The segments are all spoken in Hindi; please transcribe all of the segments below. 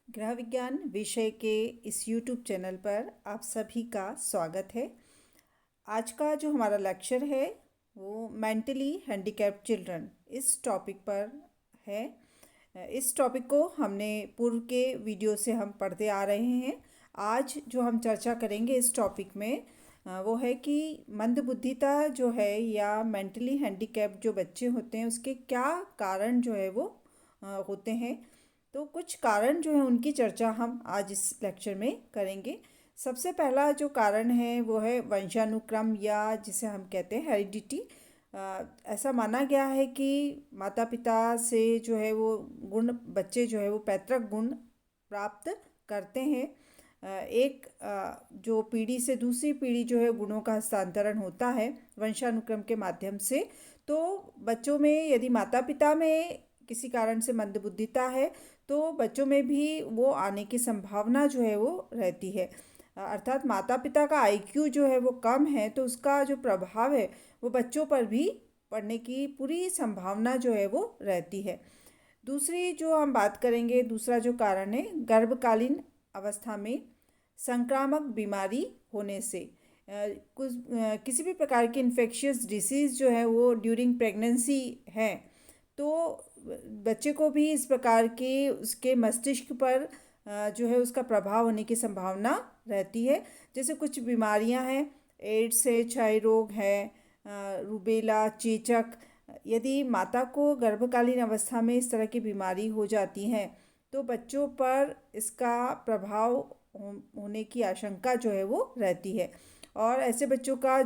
गृह विज्ञान विषय के इस YouTube चैनल पर आप सभी का स्वागत है। आज का जो हमारा लेक्चर है वो मेंटली हैंडीकैप्ड चिल्ड्रन इस टॉपिक पर है। इस टॉपिक को हमने पूर्व के वीडियो से हम पढ़ते आ रहे हैं। आज जो हम चर्चा करेंगे इस टॉपिक में वो है कि मंदबुद्धिता जो है या मेंटली हैंडीकैप्ड जो बच्चे होते हैं उसके क्या कारण जो है वो होते हैं। तो कुछ कारण जो है उनकी चर्चा हम आज इस लेक्चर में करेंगे। सबसे पहला जो कारण है वो है वंशानुक्रम या जिसे हम कहते हैं हेरिडिटी। ऐसा माना गया है कि माता पिता से जो है वो गुण बच्चे जो है वो पैतृक गुण प्राप्त करते हैं। जो पीढ़ी से दूसरी पीढ़ी जो है गुणों का हस्तांतरण होता है वंशानुक्रम के माध्यम से। तो बच्चों में यदि माता पिता में किसी कारण से मंदबुद्धिता है तो बच्चों में भी वो आने की संभावना जो है वो रहती है। अर्थात माता पिता का आईक्यू जो है वो कम है तो उसका जो प्रभाव है वो बच्चों पर भी पड़ने की पूरी संभावना जो है वो रहती है। दूसरी जो हम बात करेंगे, दूसरा जो कारण है गर्भकालीन अवस्था में संक्रामक बीमारी होने से किसी भी प्रकार की इन्फेक्शियस डिसीज़ जो है वो ड्यूरिंग प्रेगनेंसी है तो बच्चे को भी इस प्रकार के उसके मस्तिष्क पर जो है उसका प्रभाव होने की संभावना रहती है। जैसे कुछ बीमारियां हैं, एड्स है, क्षय रोग है, रूबेला, चेचक। यदि माता को गर्भकालीन अवस्था में इस तरह की बीमारी हो जाती है तो बच्चों पर इसका प्रभाव होने की आशंका जो है वो रहती है। और ऐसे बच्चों का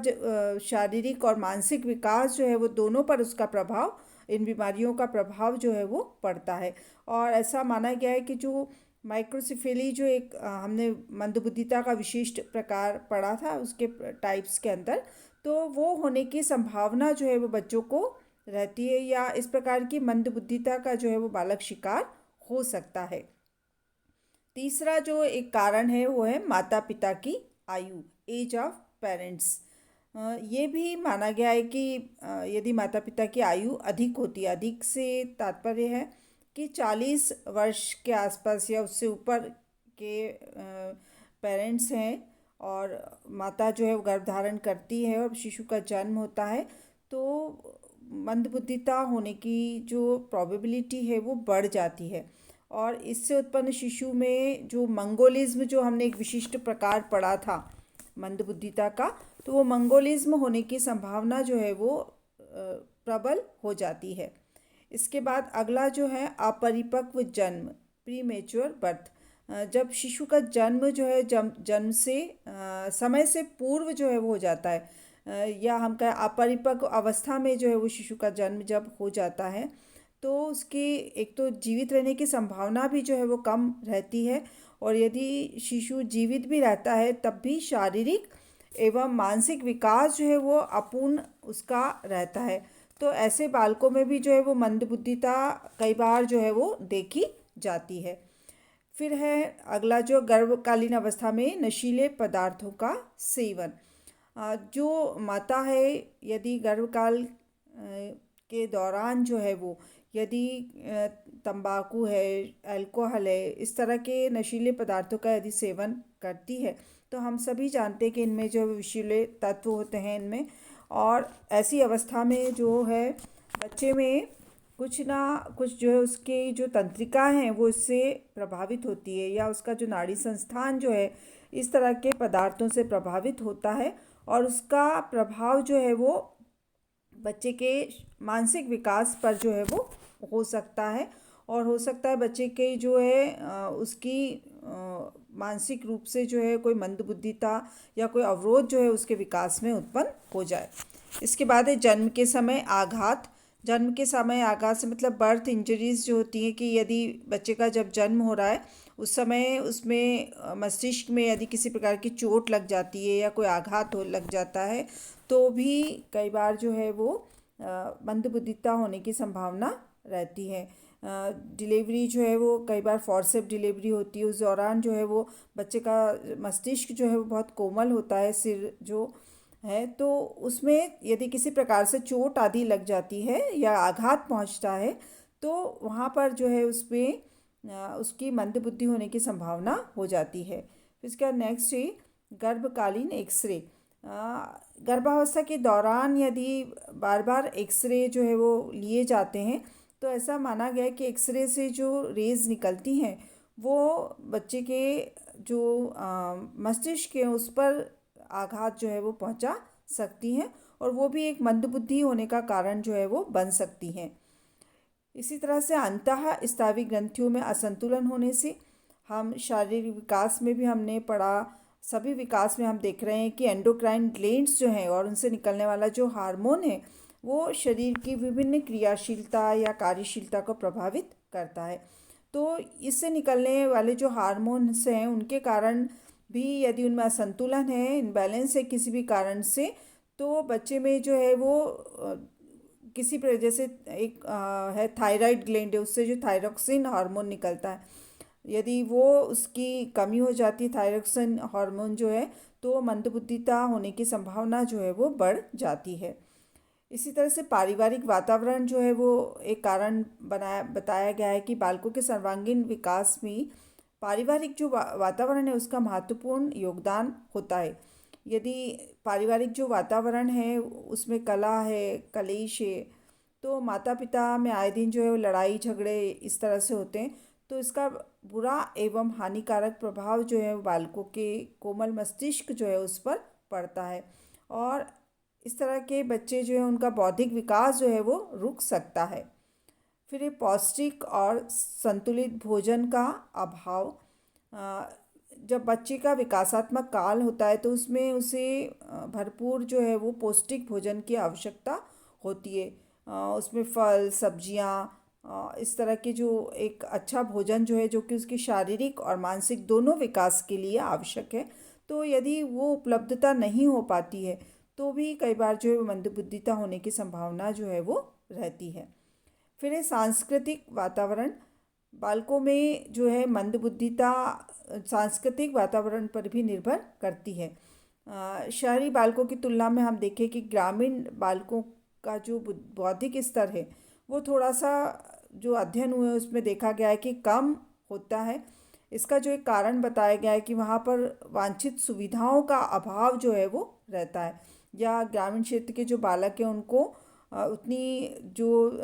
शारीरिक और मानसिक विकास जो है वो दोनों पर उसका प्रभाव, इन बीमारियों का प्रभाव जो है वो पड़ता है। और ऐसा माना गया है कि जो माइक्रोसिफेली जो एक हमने मंदबुद्धिता का विशिष्ट प्रकार पढ़ा था उसके टाइप्स के अंदर, तो वो होने की संभावना जो है वो बच्चों को रहती है या इस प्रकार की मंदबुद्धिता का जो है वो बालक शिकार हो सकता है। तीसरा जो एक कारण है वो है माता पिता की आयु, एज ऑफ पेरेंट्स। ये भी माना गया है कि यदि माता पिता की आयु अधिक होती है, अधिक से तात्पर्य है कि 40 वर्ष के आसपास या उससे ऊपर के पेरेंट्स हैं और माता जो है वो गर्भधारण करती है और शिशु का जन्म होता है तो मंदबुद्धिता होने की जो प्रोबेबिलिटी है वो बढ़ जाती है। और इससे उत्पन्न शिशु में जो मंगोलिज्म, जो हमने एक विशिष्ट प्रकार पढ़ा था मंदबुद्धिता का, तो वो मंगोलिज्म होने की संभावना जो है वो प्रबल हो जाती है। इसके बाद अगला जो है अपरिपक्व जन्म, प्रीमेच्योर बर्थ। जब शिशु का जन्म जो है जन्म से समय से पूर्व जो है वो हो जाता है, या हम कहें अपरिपक्व अवस्था में जो है वो शिशु का जन्म जब हो जाता है तो उसकी एक तो जीवित रहने की संभावना भी जो है वो कम रहती है। और यदि शिशु जीवित भी रहता है तब भी शारीरिक एवं मानसिक विकास जो है वो अपूर्ण उसका रहता है। तो ऐसे बालकों में भी जो है वो मंदबुद्धिता कई बार जो है वो देखी जाती है। फिर है अगला जो गर्भकालीन अवस्था में नशीले पदार्थों का सेवन। जो माता है यदि गर्भकाल के दौरान जो है वो यदि तंबाकू है, अल्कोहल है, इस तरह के नशीले पदार्थों का यदि सेवन करती है तो हम सभी जानते हैं कि इनमें जो विषैले तत्व होते हैं इनमें। और ऐसी अवस्था में जो है बच्चे में कुछ ना कुछ जो है उसकी जो तंत्रिका हैं वो इससे प्रभावित होती है या उसका जो नाड़ी संस्थान जो है इस तरह के पदार्थों से प्रभावित होता है। और उसका प्रभाव जो है वो बच्चे के मानसिक विकास पर जो है वो हो सकता है। और हो सकता है बच्चे के जो है उसकी मानसिक रूप से जो है कोई मंदबुद्धिता या कोई अवरोध जो है उसके विकास में उत्पन्न हो जाए। इसके बाद है जन्म के समय आघात। जन्म के समय आघात से मतलब बर्थ इंजरीज जो होती हैं कि यदि बच्चे का जब जन्म हो रहा है उस समय उसमें मस्तिष्क में यदि किसी प्रकार की चोट लग जाती है या कोई आघात हो लग जाता है तो भी कई बार जो है वो मंदबुद्धिता होने की संभावना रहती है। डिलीवरी जो है वो कई बार फोर्सेप डिलीवरी होती है, उस दौरान जो है वो बच्चे का मस्तिष्क जो है वो बहुत कोमल होता है, सिर जो है, तो उसमें यदि किसी प्रकार से चोट आदि लग जाती है या आघात पहुंचता है तो वहाँ पर जो है उसमें उसकी मंदबुद्धि होने की संभावना हो जाती है। फिर इसके बाद नेक्स्ट है गर्भकालीन एक्सरे। गर्भावस्था के दौरान यदि बार बार एक्सरे जो है वो लिए जाते हैं तो ऐसा माना गया है कि एक्सरे से जो रेज निकलती हैं वो बच्चे के जो मस्तिष्क है उस पर आघात जो है वो पहुंचा सकती हैं और वो भी एक मंदबुद्धि होने का कारण जो है वो बन सकती हैं। इसी तरह से अंतःस्रावी ग्रंथियों में असंतुलन होने से हम शारीरिक विकास में भी हमने पढ़ा, सभी विकास में हम देख रहे हैं कि एंडोक्राइन ग्लैंड्स जो हैं और उनसे निकलने वाला जो हार्मोन है वो शरीर की विभिन्न क्रियाशीलता या कार्यशीलता को प्रभावित करता है। तो इससे निकलने वाले जो हार्मोन्स हैं उनके कारण भी यदि उनमें असंतुलन है, इम्बैलेंस है किसी भी कारण से, तो बच्चे में जो है वो किसी पर जैसे एक है थायराइड ग्लैंड है, उससे जो थायरोक्सिन हार्मोन निकलता है, यदि वो उसकी कमी हो जाती है थायरोक्सिन हार्मोन जो है, तो मंदबुद्धिता होने की संभावना जो है वो बढ़ जाती है। इसी तरह से पारिवारिक वातावरण जो है वो एक कारण बताया गया है कि बालकों के सर्वांगीण विकास में पारिवारिक जो वातावरण है उसका महत्वपूर्ण योगदान होता है। यदि पारिवारिक जो वातावरण है उसमें कलह है, कलेश है, तो माता पिता में आए दिन जो है वो लड़ाई झगड़े इस तरह से होते हैं, तो इसका बुरा एवं हानिकारक प्रभाव जो है वो बालकों के कोमल मस्तिष्क जो है उस पर पड़ता है और इस तरह के बच्चे जो है उनका बौद्धिक विकास जो है वो रुक सकता है। फिर ये पौष्टिक और संतुलित भोजन का अभाव। जब बच्चे का विकासात्मक काल होता है तो उसमें उसे भरपूर जो है वो पौष्टिक भोजन की आवश्यकता होती है। उसमें फल सब्जियां इस तरह के जो एक अच्छा भोजन जो है जो कि उसके शारीरिक और मानसिक दोनों विकास के लिए आवश्यक है, तो यदि वो उपलब्धता नहीं हो पाती है तो भी कई बार जो है मंदबुद्धिता होने की संभावना जो है वो रहती है। फिर है सांस्कृतिक वातावरण। बालकों में जो है मंदबुद्धिता सांस्कृतिक वातावरण पर भी निर्भर करती है। शहरी बालकों की तुलना में हम देखें कि ग्रामीण बालकों का जो बौद्धिक स्तर है वो थोड़ा सा जो अध्ययन हुए उसमें देखा गया है कि कम होता है। इसका जो एक कारण बताया गया है कि वहाँ पर वांछित सुविधाओं का अभाव जो है वो रहता है या ग्रामीण क्षेत्र के जो बालक हैं उनको उतनी जो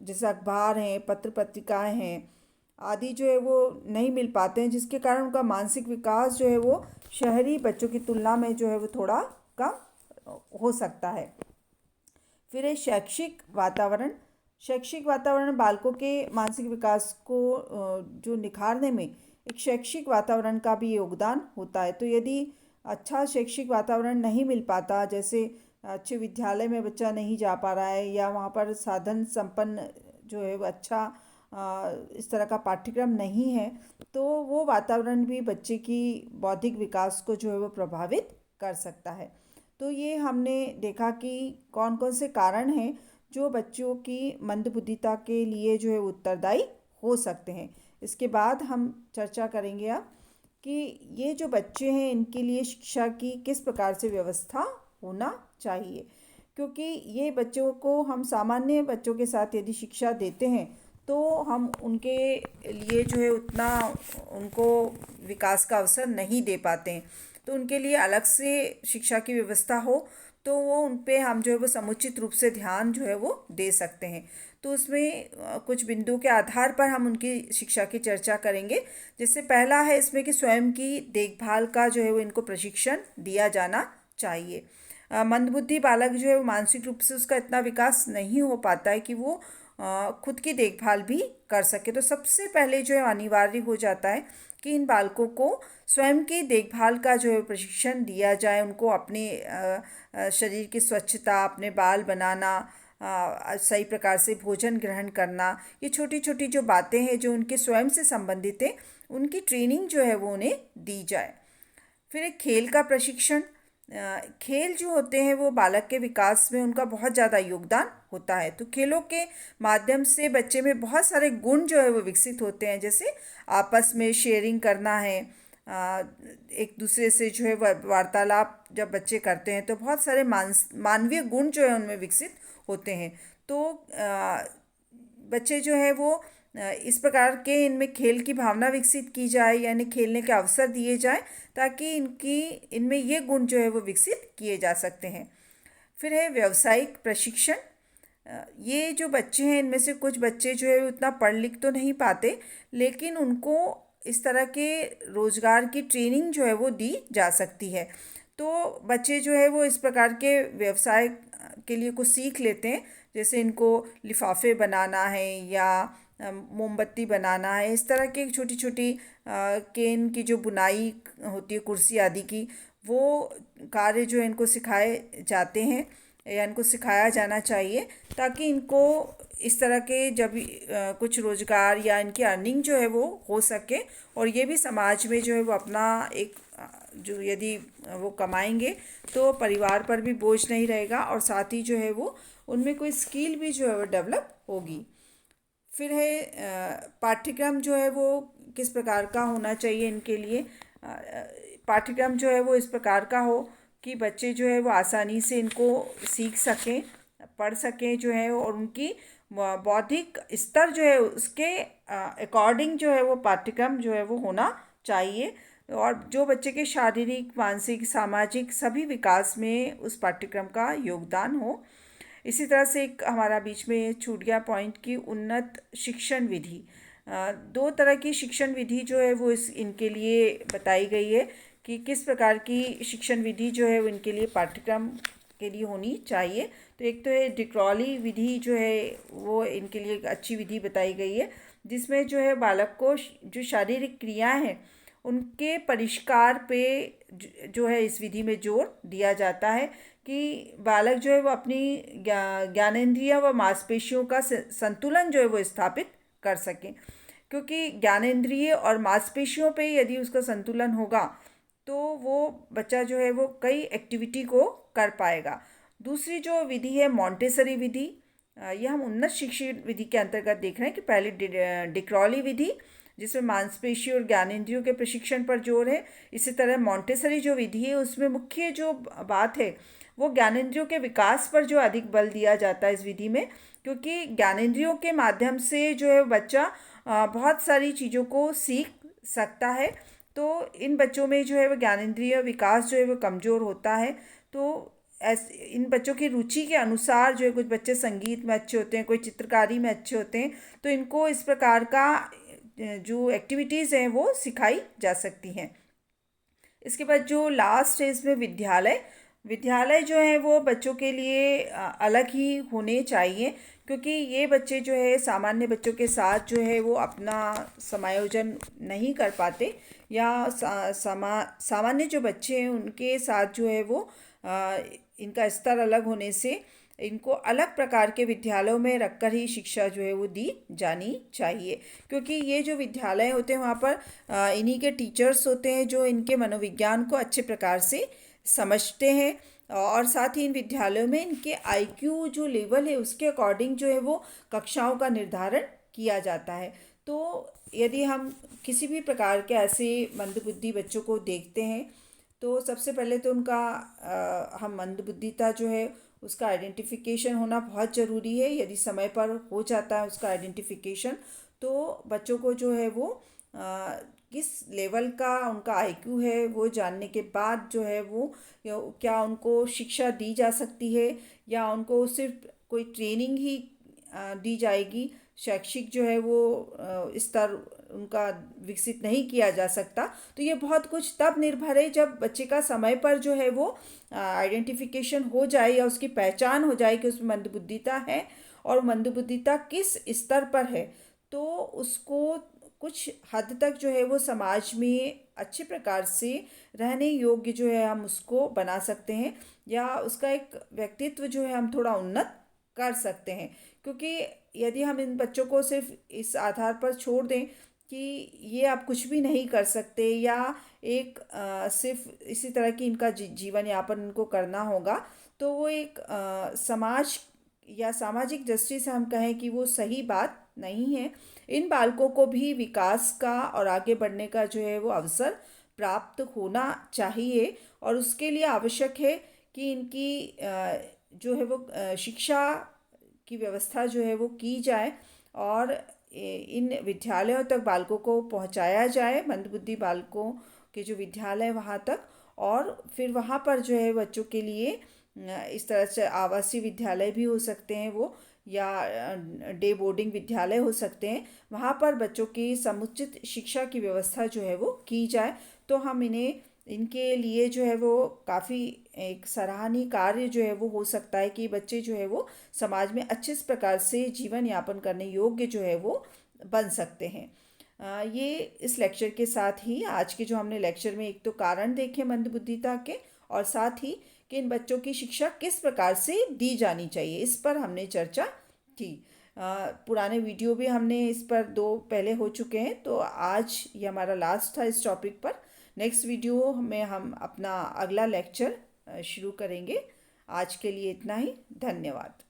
जैसे अखबार हैं, पत्र पत्रिकाएं हैं आदि जो है वो नहीं मिल पाते हैं, जिसके कारण उनका मानसिक विकास जो है वो शहरी बच्चों की तुलना में जो है वो थोड़ा कम हो सकता है। फिर है शैक्षिक वातावरण। शैक्षिक वातावरण बालकों के मानसिक विकास को जो निखारने में एक शैक्षिक वातावरण का भी योगदान होता है। तो यदि अच्छा शैक्षिक वातावरण नहीं मिल पाता, जैसे अच्छे विद्यालय में बच्चा नहीं जा पा रहा है या वहाँ पर साधन संपन्न जो है वो अच्छा इस तरह का पाठ्यक्रम नहीं है, तो वो वातावरण भी बच्चे की बौद्धिक विकास को जो है वो प्रभावित कर सकता है। तो ये हमने देखा कि कौन कौन से कारण हैं जो बच्चों की मंदबुद्धिता के लिए जो है उत्तरदायी हो सकते हैं। इसके बाद हम चर्चा करेंगे अब कि ये जो बच्चे हैं इनके लिए शिक्षा की किस प्रकार से व्यवस्था होना चाहिए, क्योंकि ये बच्चों को हम सामान्य बच्चों के साथ यदि शिक्षा देते हैं तो हम उनके लिए जो है उतना उनको विकास का अवसर नहीं दे पाते हैं। तो उनके लिए अलग से शिक्षा की व्यवस्था हो तो वो उन पे हम जो है वो समुचित रूप से ध्यान जो है वो दे सकते हैं। तो उसमें कुछ बिंदु के आधार पर हम उनकी शिक्षा की चर्चा करेंगे। जैसे पहला है इसमें कि स्वयं की देखभाल का जो है वो इनको प्रशिक्षण दिया जाना चाहिए। मंदबुद्धि बालक जो है वो मानसिक रूप से उसका इतना विकास नहीं हो पाता है कि वो खुद की देखभाल भी कर सके। तो सबसे पहले जो है अनिवार्य हो जाता है कि इन बालकों को स्वयं की देखभाल का जो है प्रशिक्षण दिया जाए। उनको अपने शरीर की स्वच्छता, अपने बाल बनाना, सही प्रकार से भोजन ग्रहण करना, ये छोटी छोटी जो बातें हैं जो उनके स्वयं से संबंधित है उनकी ट्रेनिंग जो है वो उन्हें दी जाए। फिर एक खेल का प्रशिक्षण। खेल जो होते हैं वो बालक के विकास में उनका बहुत ज़्यादा योगदान होता है। तो खेलों के माध्यम से बच्चे में बहुत सारे गुण जो है वो विकसित होते हैं, जैसे आपस में शेयरिंग करना है, एक दूसरे से जो है वार्तालाप जब बच्चे करते हैं तो बहुत सारे मानवीय गुण जो है उनमें विकसित होते हैं। तो बच्चे जो है वो इस प्रकार के इनमें खेल की भावना विकसित की जाए, यानी खेलने के अवसर दिए जाए, ताकि इनमें ये गुण जो है वो विकसित किए जा सकते हैं। फिर है व्यावसायिक प्रशिक्षण। ये जो बच्चे हैं, इनमें से कुछ बच्चे जो है उतना पढ़ लिख तो नहीं पाते, लेकिन उनको इस तरह के रोजगार की ट्रेनिंग जो है वो दी जा सकती है। तो बच्चे जो है वो इस प्रकार के व्यवसाय के लिए कुछ सीख लेते हैं, जैसे इनको लिफाफे बनाना है या मोमबत्ती बनाना है, इस तरह की छोटी छोटी केन की जो बुनाई होती है, कुर्सी आदि की, वो कार्य जो है इनको सिखाए जाते हैं या इनको सिखाया जाना चाहिए, ताकि इनको इस तरह के जब कुछ रोजगार या इनकी अर्निंग जो है वो हो सके, और ये भी समाज में जो है वो अपना एक जो यदि वो कमाएंगे तो परिवार पर भी बोझ नहीं रहेगा, और साथ ही जो है वो उनमें कोई स्किल भी जो है वो डेवलप होगी। फिर है पाठ्यक्रम जो है वो किस प्रकार का होना चाहिए इनके लिए। पाठ्यक्रम जो है वो इस प्रकार का हो कि बच्चे जो है वो आसानी से इनको सीख सकें, पढ़ सकें जो है, और उनकी बौद्धिक स्तर जो है उसके अकॉर्डिंग जो है वो पाठ्यक्रम जो है वो होना चाहिए, और जो बच्चे के शारीरिक, मानसिक, सामाजिक सभी विकास में उस पाठ्यक्रम का योगदान हो। इसी तरह से एक हमारा बीच में छूट गया पॉइंट की उन्नत शिक्षण विधि। दो तरह की शिक्षण विधि जो है वो इनके लिए बताई गई है कि किस प्रकार की शिक्षण विधि जो है वो इनके लिए पाठ्यक्रम के लिए होनी चाहिए। तो एक तो है डिक्रॉली विधि जो है वो इनके लिए एक अच्छी विधि बताई गई है, जिसमें जो है बालक को जो शारीरिक क्रियाएं हैं उनके परिष्कार पे जो है इस विधि में जोर दिया जाता है, कि बालक जो है वो अपनी ज्ञानेंद्रिय व मांसपेशियों का संतुलन जो है वो स्थापित कर सके, क्योंकि ज्ञानेंद्रिय और मांसपेशियों पे यदि उसका संतुलन होगा तो वो बच्चा जो है वो कई एक्टिविटी को कर पाएगा। दूसरी जो विधि है मॉन्टेसरी विधि, ये हम उन्नत शिक्षण विधि के अंतर्गत देख रहे हैं कि पहले डिक्रॉली विधि जिसमें मांसपेशी और ज्ञानेंद्रियों के प्रशिक्षण पर जोर है। इसी तरह मॉन्टेसरी जो विधि है उसमें मुख्य जो बात है वो ज्ञानेंद्रियों के विकास पर जो अधिक बल दिया जाता है इस विधि में, क्योंकि ज्ञानेंद्रियों के माध्यम से जो है बच्चा बहुत सारी चीज़ों को सीख सकता है। तो इन बच्चों में जो है वो ज्ञानेंद्रिय विकास जो है वो कमज़ोर होता है। तो इन बच्चों की रुचि के अनुसार जो है कुछ बच्चे संगीत में अच्छे होते हैं, कोई चित्रकारी में अच्छे होते हैं, तो इनको इस प्रकार का जो एक्टिविटीज़ हैं वो सिखाई जा सकती हैं। इसके बाद जो लास्ट है इसमें विद्यालय। विद्यालय जो है वो बच्चों के लिए अलग ही होने चाहिए, क्योंकि ये बच्चे जो है सामान्य बच्चों के साथ जो है वो अपना समायोजन नहीं कर पाते, या सामान्य जो बच्चे हैं उनके साथ जो है वो इनका स्तर अलग होने से इनको अलग प्रकार के विद्यालयों में रखकर ही शिक्षा जो है वो दी जानी चाहिए, क्योंकि ये जो विद्यालय होते हैं वहाँ पर इन्हीं के टीचर्स होते हैं जो इनके मनोविज्ञान को अच्छे प्रकार से समझते हैं, और साथ ही इन विद्यालयों में इनके आईक्यू जो लेवल है उसके अकॉर्डिंग जो है वो कक्षाओं का निर्धारण किया जाता है। तो यदि हम किसी भी प्रकार के ऐसे मंदबुद्धि बच्चों को देखते हैं, तो सबसे पहले तो उनका हम मंदबुद्धिता जो है उसका आइडेंटिफिकेशन होना बहुत ज़रूरी है। यदि समय पर हो जाता है उसका आइडेंटिफिकेशन, तो बच्चों को जो है वो किस लेवल का उनका आईक्यू है वो जानने के बाद जो है वो क्या उनको शिक्षा दी जा सकती है, या उनको सिर्फ कोई ट्रेनिंग ही दी जाएगी, शैक्षिक जो है वो स्तर उनका विकसित नहीं किया जा सकता। तो ये बहुत कुछ तब निर्भर है जब बच्चे का समय पर जो है वो आइडेंटिफिकेशन हो जाए या उसकी पहचान हो जाए कि उसमें मंदबुद्धिता है, और मंदबुद्धिता किस स्तर पर है, तो उसको कुछ हद तक जो है वो समाज में अच्छे प्रकार से रहने योग्य जो है हम उसको बना सकते हैं, या उसका एक व्यक्तित्व जो है हम थोड़ा उन्नत कर सकते हैं। क्योंकि यदि हम इन बच्चों को सिर्फ इस आधार पर छोड़ दें कि ये आप कुछ भी नहीं कर सकते, या एक सिर्फ इसी तरह की इनका जीवन यापन इनको करना होगा, तो वो एक समाज या सामाजिक दृष्टि से हम कहें कि वो सही बात नहीं है। इन बालकों को भी विकास का और आगे बढ़ने का जो है वो अवसर प्राप्त होना चाहिए, और उसके लिए आवश्यक है कि इनकी जो है वो शिक्षा की व्यवस्था जो है वो की जाए, और इन विद्यालयों तक बालकों को पहुंचाया जाए, मंदबुद्धि बालकों के जो विद्यालय वहाँ तक, और फिर वहाँ पर जो है बच्चों के लिए इस तरह से आवासीय विद्यालय भी हो सकते हैं वो, या डे बोर्डिंग विद्यालय हो सकते हैं। वहाँ पर बच्चों की समुचित शिक्षा की व्यवस्था जो है वो की जाए, तो हम इनके लिए जो है वो काफ़ी एक सराहनीय कार्य जो है वो हो सकता है कि बच्चे जो है वो समाज में अच्छे प्रकार से जीवन यापन करने योग्य जो है वो बन सकते हैं। ये इस लेक्चर के साथ ही आज के जो हमने लेक्चर में एक तो कारण देखे मंदबुद्धिता के, और साथ ही कि इन बच्चों की शिक्षा किस प्रकार से दी जानी चाहिए, इस पर हमने चर्चा की। पुराने वीडियो भी हमने इस पर दो पहले हो चुके हैं, तो आज ये हमारा लास्ट था इस टॉपिक पर। नेक्स्ट वीडियो में हम अपना अगला लेक्चर शुरू करेंगे। आज के लिए इतना ही। धन्यवाद।